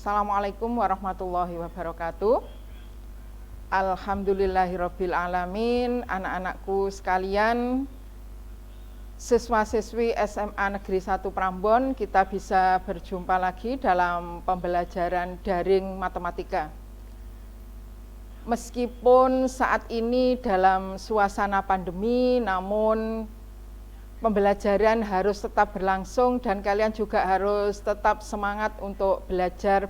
Assalamualaikum warahmatullahi wabarakatuh. Alhamdulillahirabbil alamin. Anak-anakku sekalian, siswa-siswi SMA Negeri 1 Prambon, kita bisa berjumpa lagi dalam pembelajaran daring matematika. Meskipun saat ini dalam suasana pandemi, namun pembelajaran harus tetap berlangsung dan kalian juga harus tetap semangat untuk belajar.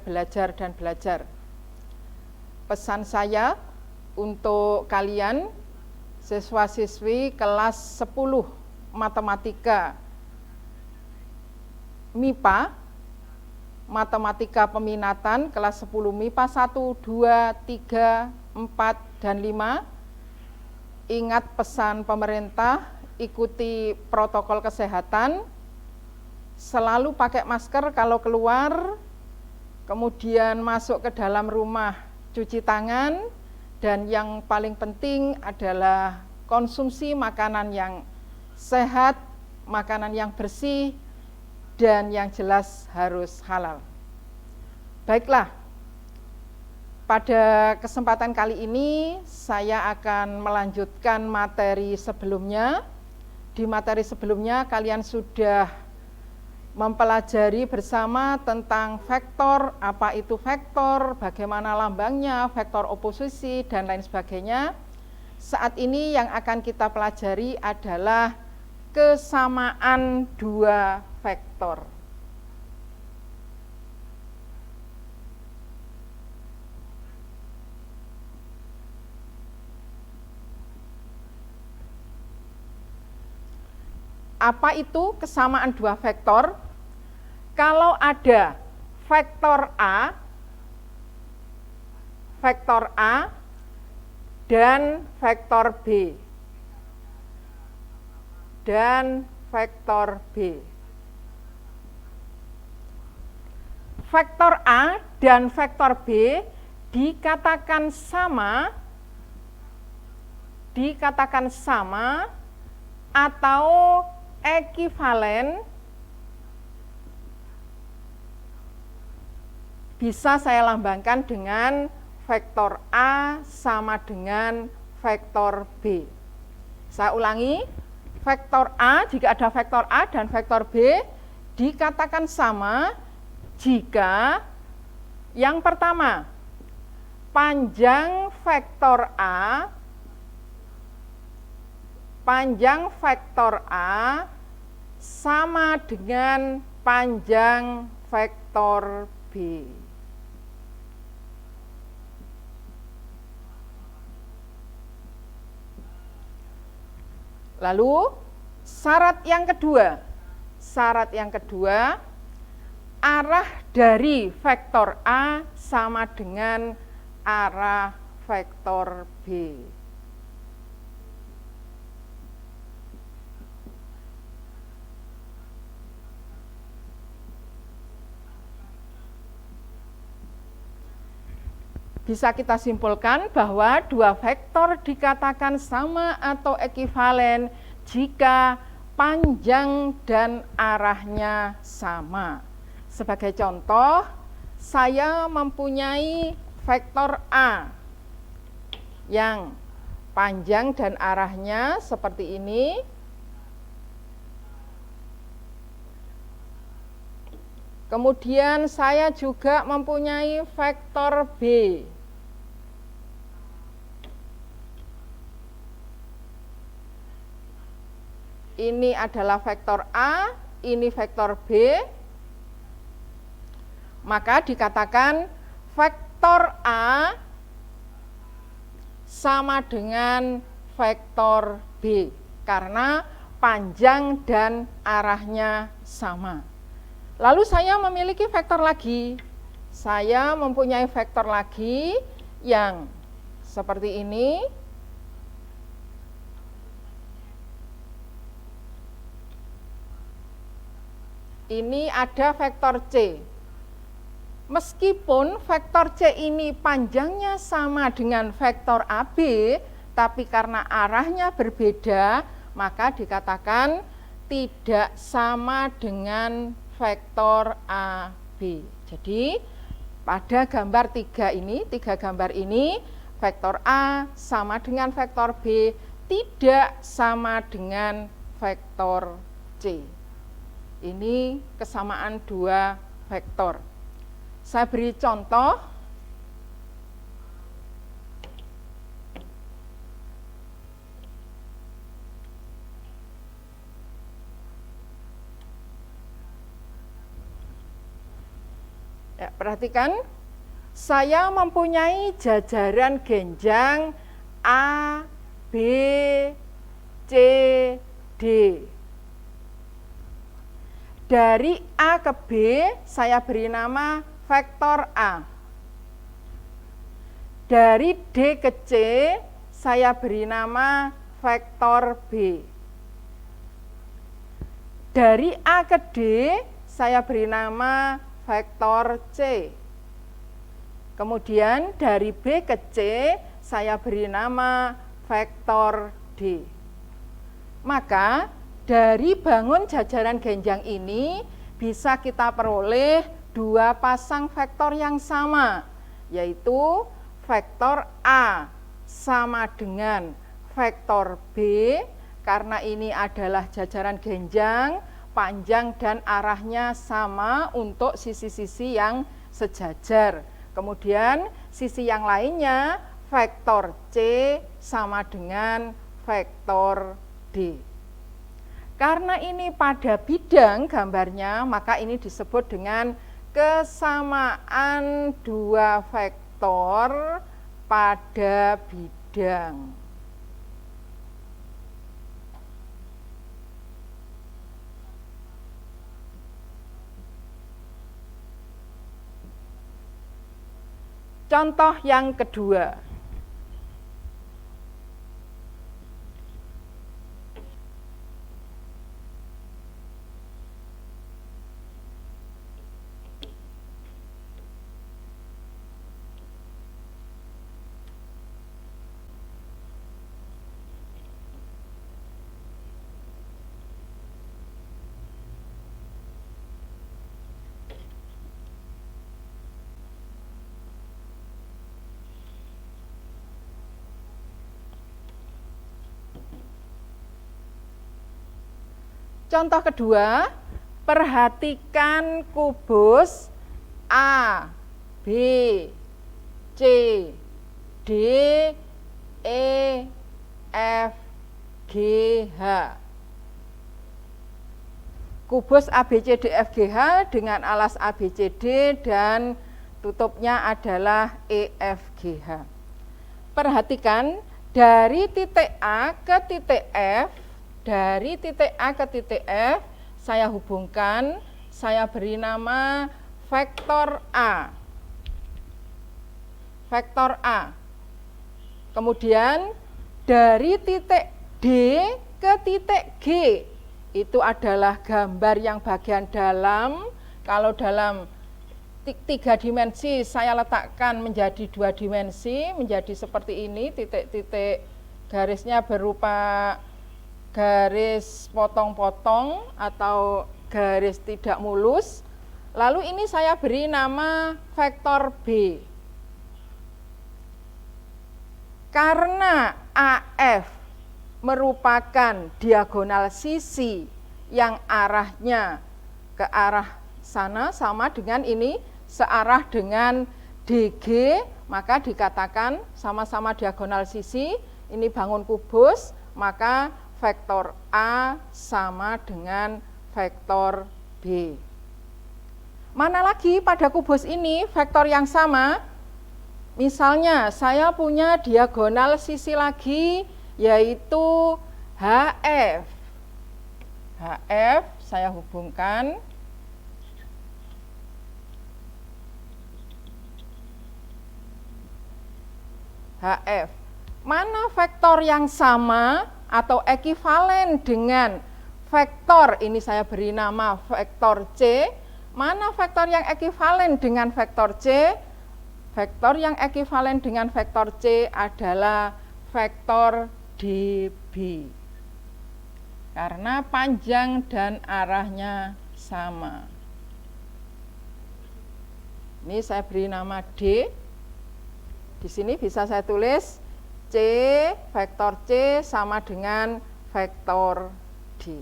Pesan saya untuk kalian, siswa-siswi kelas 10 matematika MIPA, matematika peminatan kelas 10 MIPA 1, 2, 3, 4, dan 5. Ingat pesan pemerintah, ikuti protokol kesehatan, selalu pakai masker kalau keluar, kemudian masuk ke dalam rumah cuci tangan, dan yang paling penting adalah konsumsi makanan yang sehat, makanan yang bersih, dan yang jelas harus halal. Baiklah, pada kesempatan kali ini saya akan melanjutkan materi sebelumnya. Di materi sebelumnya kalian sudah mempelajari bersama tentang vektor, apa itu vektor, bagaimana lambangnya, vektor oposisi, dan lain sebagainya. Saat ini yang akan kita pelajari adalah kesamaan dua vektor. Apa itu kesamaan dua vektor? Kalau ada vektor A dan vektor B dan vektor B. Vektor A dan vektor B dikatakan sama atau ekivalen, bisa saya lambangkan dengan vektor A sama dengan vektor B. Saya ulangi, vektor A, jika ada vektor A dan vektor B dikatakan sama jika yang pertama, panjang vektor A sama dengan panjang vektor B. Lalu syarat yang kedua, arah dari vektor A sama dengan arah vektor B. Bisa kita simpulkan bahwa dua vektor dikatakan sama atau ekivalen jika panjang dan arahnya sama. Sebagai contoh, saya mempunyai vektor A yang panjang dan arahnya seperti ini. Kemudian saya juga mempunyai vektor B. Ini adalah vektor A, ini vektor B. Maka dikatakan vektor A sama dengan vektor B karena panjang dan arahnya sama. Lalu saya memiliki vektor lagi. Saya mempunyai vektor lagi yang seperti ini. Ini ada vektor C. Meskipun vektor C ini panjangnya sama dengan vektor AB, tapi karena arahnya berbeda, maka dikatakan tidak sama dengan vektor AB. Jadi pada gambar tiga gambar ini, vektor A sama dengan vektor B, tidak sama dengan vektor C. Ini kesamaan dua vektor. Saya beri contoh. Ya, perhatikan, saya mempunyai jajaran genjang A, B, C, D. Dari A ke B, saya beri nama vektor A. Dari D ke C, saya beri nama vektor B. Dari A ke D, saya beri nama vektor C. Kemudian dari B ke C, saya beri nama vektor D. Maka dari bangun jajaran genjang ini bisa kita peroleh dua pasang vektor yang sama, yaitu vektor A sama dengan vektor B, karena ini adalah jajaran genjang, panjang dan arahnya sama untuk sisi-sisi yang sejajar. Kemudian sisi yang lainnya vektor C sama dengan vektor D. Karena ini pada bidang gambarnya, maka ini disebut dengan kesamaan dua vektor pada bidang. Contoh yang kedua. Contoh kedua, perhatikan kubus A, B, C, D, E, F, G, H. Kubus A, B, C, D, F, G, H dengan alas A, B, C, D dan tutupnya adalah E, F, G, H. Perhatikan dari titik A ke titik F, dari titik A ke titik F, saya hubungkan, saya beri nama vektor A. Vektor A. Kemudian dari titik D ke titik G, itu adalah gambar yang bagian dalam. Kalau dalam 3 dimensi saya letakkan menjadi 2 dimensi, menjadi seperti ini, titik-titik garisnya berupa garis potong-potong atau garis tidak mulus. Lalu ini saya beri nama vektor B. Karena AF merupakan diagonal sisi yang arahnya ke arah sana sama dengan ini, searah dengan DG, maka dikatakan sama-sama diagonal sisi. Ini bangun kubus, maka vektor A sama dengan vektor B. Mana lagi pada kubus ini vektor yang sama? Misalnya saya punya diagonal sisi lagi, yaitu HF. HF saya hubungkan. HF. Mana vektor yang sama atau ekivalen dengan vektor, ini saya beri nama vektor C. Mana vektor yang ekivalen dengan vektor C? Vektor yang ekivalen dengan vektor C adalah vektor DB. Karena panjang dan arahnya sama. Ini saya beri nama D. Di sini bisa saya tulis C, vektor C sama dengan vektor D.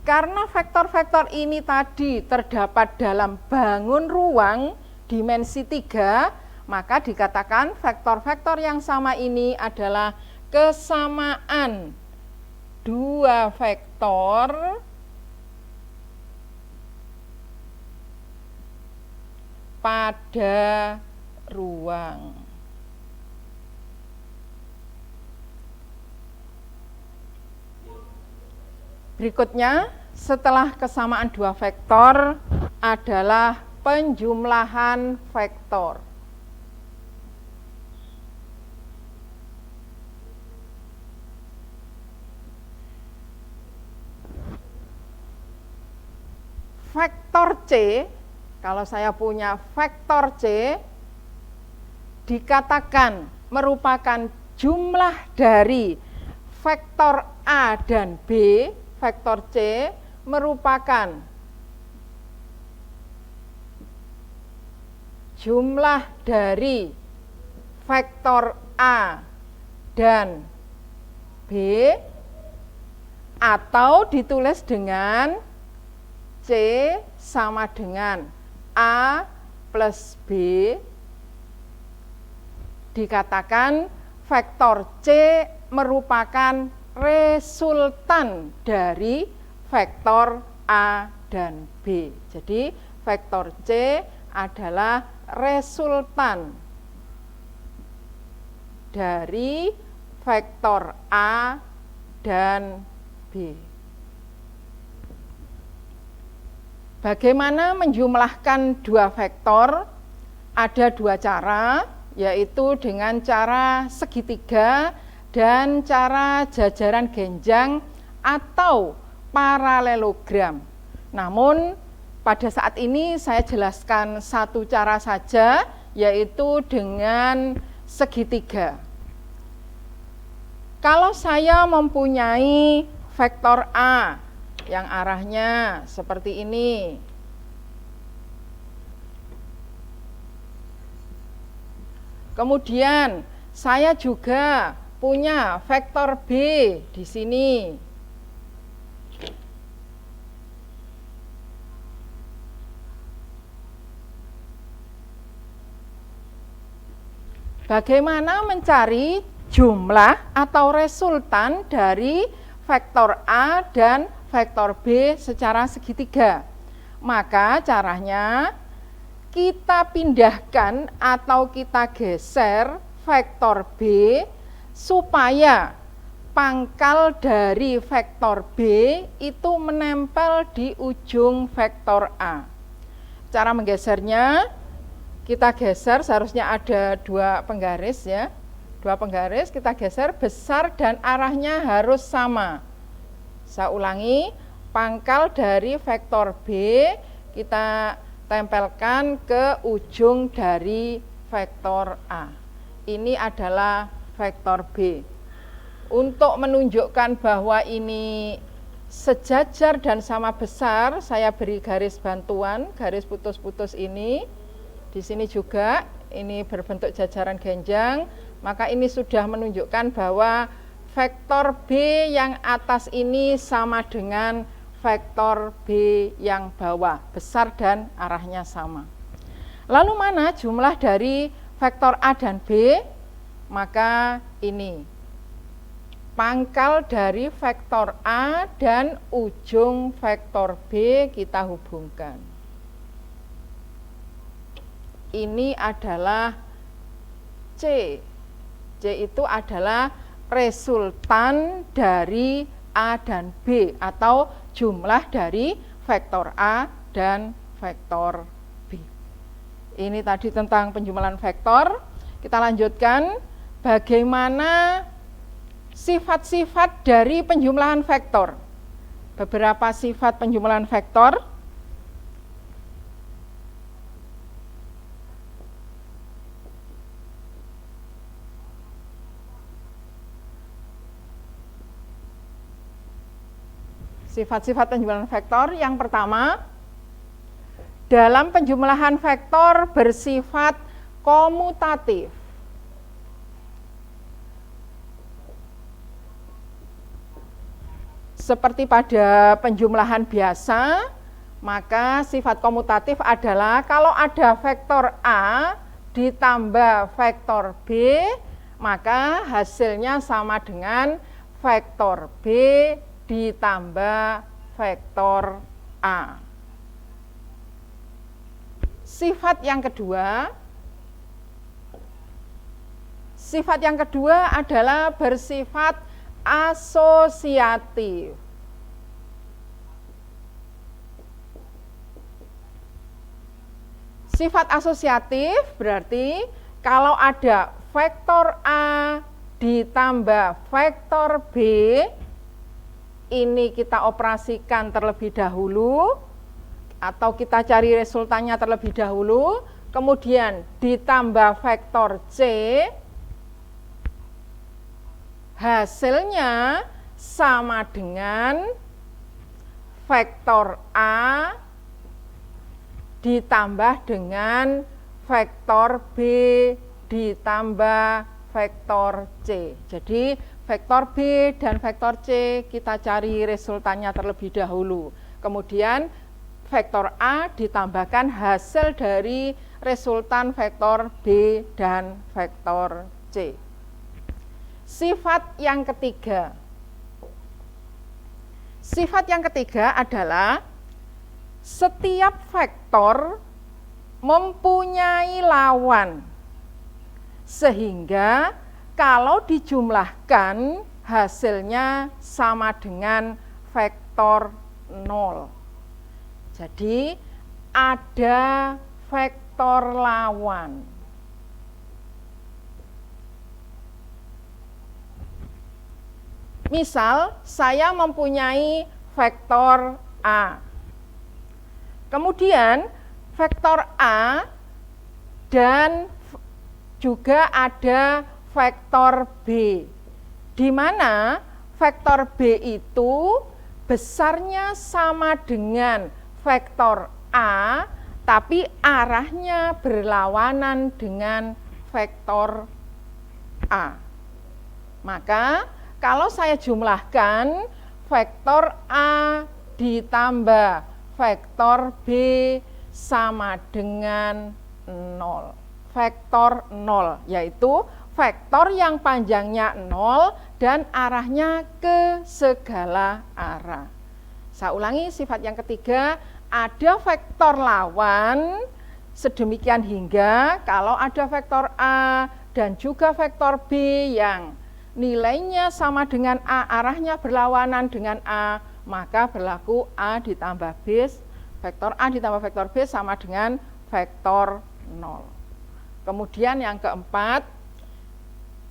Karena vektor-vektor ini tadi terdapat dalam bangun ruang dimensi 3, maka dikatakan vektor-vektor yang sama ini adalah kesamaan dua vektor pada ruang. Berikutnya, setelah kesamaan dua vektor adalah penjumlahan vektor. Vektor C, kalau saya punya vektor C, dikatakan merupakan jumlah dari vektor A dan B. Vektor C merupakan jumlah dari vektor A dan B, atau ditulis dengan C sama dengan A plus B. Dikatakan vektor C merupakan resultan dari vektor A dan B. Jadi vektor C adalah resultan dari vektor A dan B. Bagaimana menjumlahkan dua vektor? Ada dua cara, yaitu dengan cara segitiga dan cara jajaran genjang atau paralelogram. Namun pada saat ini saya jelaskan satu cara saja, yaitu dengan segitiga. Kalau saya mempunyai vektor A yang arahnya seperti ini, kemudian saya juga punya vektor B di sini. Bagaimana mencari jumlah atau resultan dari vektor A dan vektor B secara segitiga? Maka caranya kita pindahkan atau kita geser vektor B supaya pangkal dari vektor B itu menempel di ujung vektor A. Cara menggesernya, kita geser, seharusnya ada dua penggaris ya. Dua penggaris kita geser besar dan arahnya harus sama. Saya ulangi, pangkal dari vektor B kita tempelkan ke ujung dari vektor A. Ini adalah vektor B. Untuk menunjukkan bahwa ini sejajar dan sama besar, saya beri garis bantuan, garis putus-putus ini. Di sini juga ini berbentuk jajaran genjang, maka ini sudah menunjukkan bahwa vektor B yang atas ini sama dengan vektor B yang bawah, besar dan arahnya sama. Lalu mana jumlah dari vektor A dan B? Maka ini pangkal dari vektor A dan ujung vektor B kita hubungkan. Ini adalah C. C itu adalah resultan dari A dan B atau jumlah dari vektor A dan vektor B. Ini tadi tentang penjumlahan vektor. Kita lanjutkan bagaimana sifat-sifat dari penjumlahan vektor. Beberapa sifat penjumlahan vektor. Sifat-sifat penjumlahan vektor yang pertama, dalam penjumlahan vektor bersifat komutatif. Seperti pada penjumlahan biasa, maka sifat komutatif adalah kalau ada vektor A ditambah vektor B, maka hasilnya sama dengan vektor B ditambah vektor A. Sifat yang kedua adalah bersifat asosiatif. Sifat asosiatif berarti kalau ada vektor A ditambah vektor B, ini kita operasikan terlebih dahulu atau kita cari resultannya terlebih dahulu, kemudian ditambah vektor C, hasilnya sama dengan vektor A ditambah dengan vektor B ditambah vektor C. Jadi vektor B dan vektor C kita cari resultannya terlebih dahulu. Kemudian vektor A ditambahkan hasil dari resultan vektor B dan vektor C. Sifat yang ketiga adalah setiap vektor mempunyai lawan, sehingga kalau dijumlahkan hasilnya sama dengan vektor 0. Jadi ada vektor lawan. Misal saya mempunyai vektor A. Kemudian vektor A dan juga ada vektor B, di mana vektor B itu besarnya sama dengan vektor A, tapi arahnya berlawanan dengan vektor A. Maka kalau saya jumlahkan vektor A ditambah vektor B sama dengan 0. Vektor 0 yaitu vektor yang panjangnya 0 dan arahnya ke segala arah. Saya ulangi, sifat yang ketiga, ada vektor lawan sedemikian hingga kalau ada vektor A dan juga vektor B yang nilainya sama dengan A, arahnya berlawanan dengan A, maka berlaku A ditambah B, vektor A ditambah vektor B sama dengan vektor 0. Kemudian yang keempat,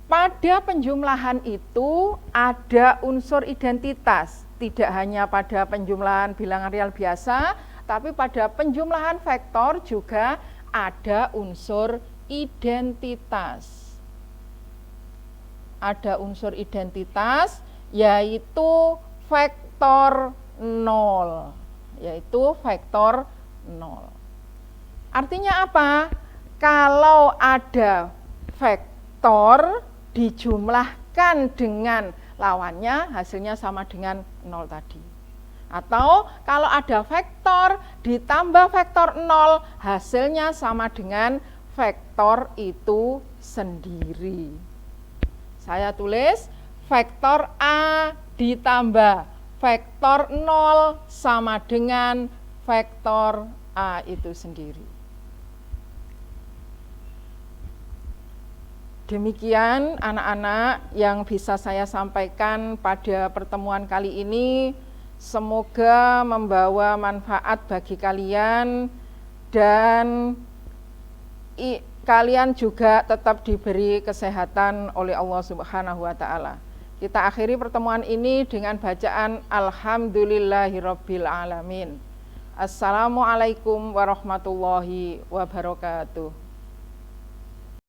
pada penjumlahan itu ada unsur identitas, tidak hanya pada penjumlahan bilangan real biasa, tapi pada penjumlahan vektor juga ada unsur identitas. Ada unsur identitas yaitu vektor 0, Artinya apa? Kalau ada vektor dijumlahkan dengan lawannya, hasilnya sama dengan 0 tadi. Atau kalau ada vektor ditambah vektor 0, hasilnya sama dengan vektor itu sendiri. Saya tulis vektor A ditambah vektor 0 sama dengan vektor A itu sendiri. Demikian anak-anak yang bisa saya sampaikan pada pertemuan kali ini. Semoga membawa manfaat bagi kalian dan kalian juga tetap diberi kesehatan oleh Allah Subhanahu wa Ta'ala. Kita akhiri pertemuan ini dengan bacaan Alhamdulillahirabbil alamin. Assalamualaikum warahmatullahi wabarakatuh.